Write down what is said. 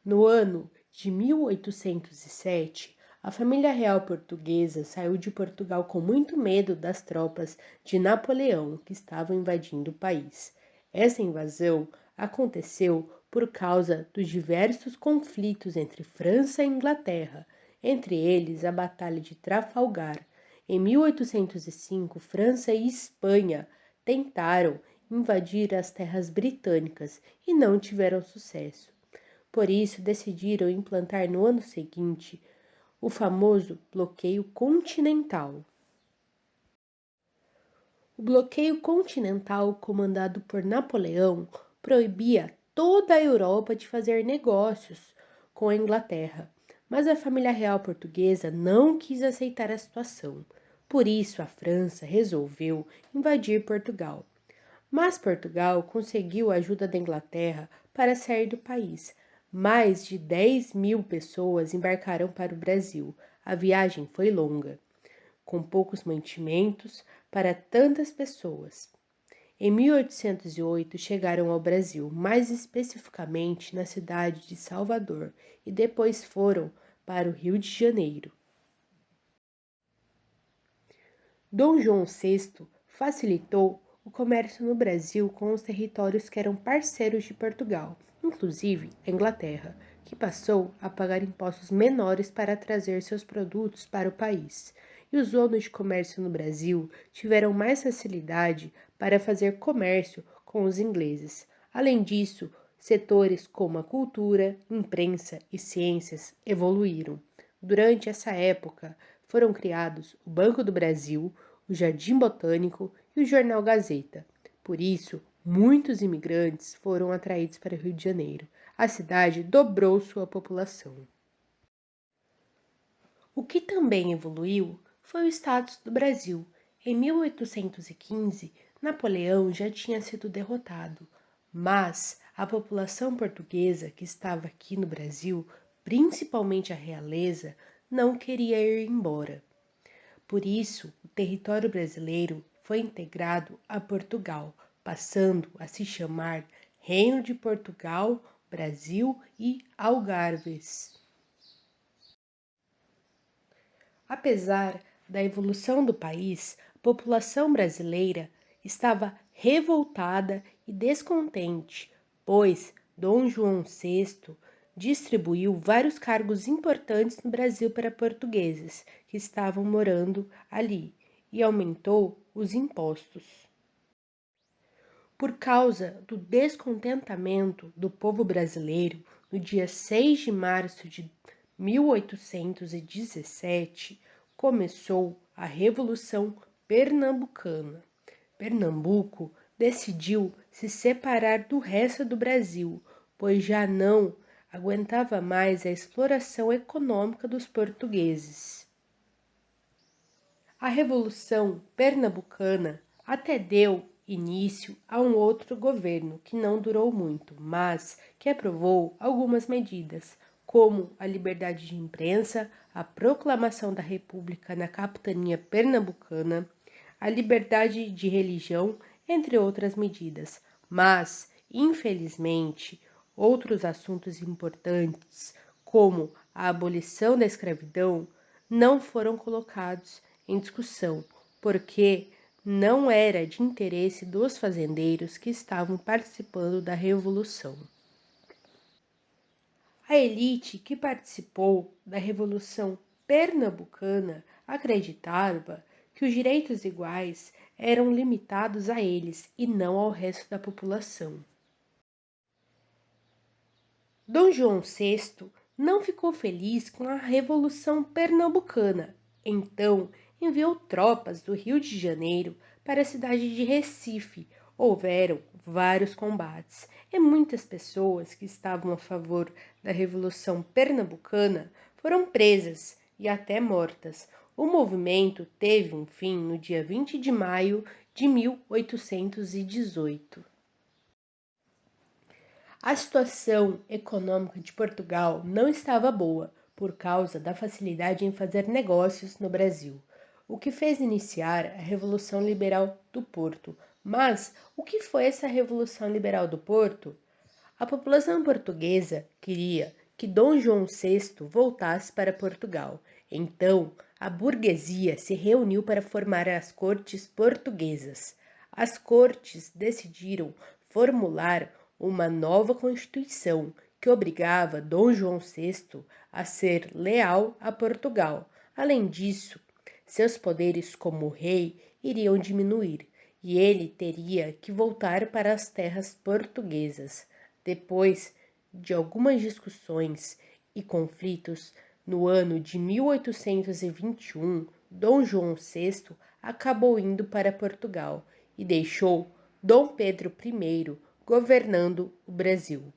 No ano de 1807, a família real portuguesa saiu de Portugal com muito medo das tropas de Napoleão que estavam invadindo o país. Essa invasão aconteceu por causa dos diversos conflitos entre França e Inglaterra, entre eles a Batalha de Trafalgar. Em 1805, França e Espanha tentaram invadir as terras britânicas e não tiveram sucesso. Por isso, decidiram implantar no ano seguinte o famoso bloqueio continental. O bloqueio continental, comandado por Napoleão, proibia toda a Europa de fazer negócios com a Inglaterra, mas a família real portuguesa não quis aceitar a situação. Por isso, a França resolveu invadir Portugal. Mas Portugal conseguiu a ajuda da Inglaterra para sair do país. Mais de 10.000 pessoas embarcaram para o Brasil. A viagem foi longa, com poucos mantimentos para tantas pessoas. Em 1808 chegaram ao Brasil, mais especificamente na cidade de Salvador, e depois foram para o Rio de Janeiro. Dom João VI facilitou o comércio no Brasil com os territórios que eram parceiros de Portugal, inclusive a Inglaterra, que passou a pagar impostos menores para trazer seus produtos para o país. E os donos de comércio no Brasil tiveram mais facilidade para fazer comércio com os ingleses. Além disso, setores como a cultura, imprensa e ciências evoluíram. Durante essa época, foram criados o Banco do Brasil, o Jardim Botânico e o Jornal Gazeta. Por isso, muitos imigrantes foram atraídos para o Rio de Janeiro. A cidade dobrou sua população. O que também evoluiu foi o status do Brasil. Em 1815, Napoleão já tinha sido derrotado, mas a população portuguesa que estava aqui no Brasil, principalmente a realeza, não queria ir embora. Por isso, o território brasileiro foi integrado a Portugal, passando a se chamar Reino de Portugal, Brasil e Algarves. Apesar da evolução do país, a população brasileira estava revoltada e descontente, pois Dom João VI distribuiu vários cargos importantes no Brasil para portugueses que estavam morando ali e aumentou os impostos. Por causa do descontentamento do povo brasileiro, no dia 6 de março de 1817, começou a Revolução Pernambucana. Pernambuco decidiu se separar do resto do Brasil, pois já não aguentava mais a exploração econômica dos portugueses. A Revolução Pernambucana até deu início a um outro governo que não durou muito, mas que aprovou algumas medidas, como a liberdade de imprensa, a proclamação da República na capitania pernambucana, a liberdade de religião, entre outras medidas. Mas, infelizmente, outros assuntos importantes, como a abolição da escravidão, não foram colocados em discussão, porque não era de interesse dos fazendeiros que estavam participando da Revolução. A elite que participou da Revolução Pernambucana acreditava que os direitos iguais eram limitados a eles e não ao resto da população. Dom João VI não ficou feliz com a Revolução Pernambucana, então enviou tropas do Rio de Janeiro para a cidade de Recife. Houveram vários combates e muitas pessoas que estavam a favor da Revolução Pernambucana foram presas e até mortas. O movimento teve um fim no dia 20 de maio de 1818. A situação econômica de Portugal não estava boa por causa da facilidade em fazer negócios no Brasil, o que fez iniciar a Revolução Liberal do Porto. Mas o que foi essa Revolução Liberal do Porto? A população portuguesa queria que Dom João VI voltasse para Portugal. Então, a burguesia se reuniu para formar as cortes portuguesas. As cortes decidiram formular uma nova constituição que obrigava Dom João VI a ser leal a Portugal. Além disso, seus poderes como rei iriam diminuir e ele teria que voltar para as terras portuguesas. Depois de algumas discussões e conflitos, no ano de 1821, Dom João VI acabou indo para Portugal e deixou Dom Pedro I governando o Brasil.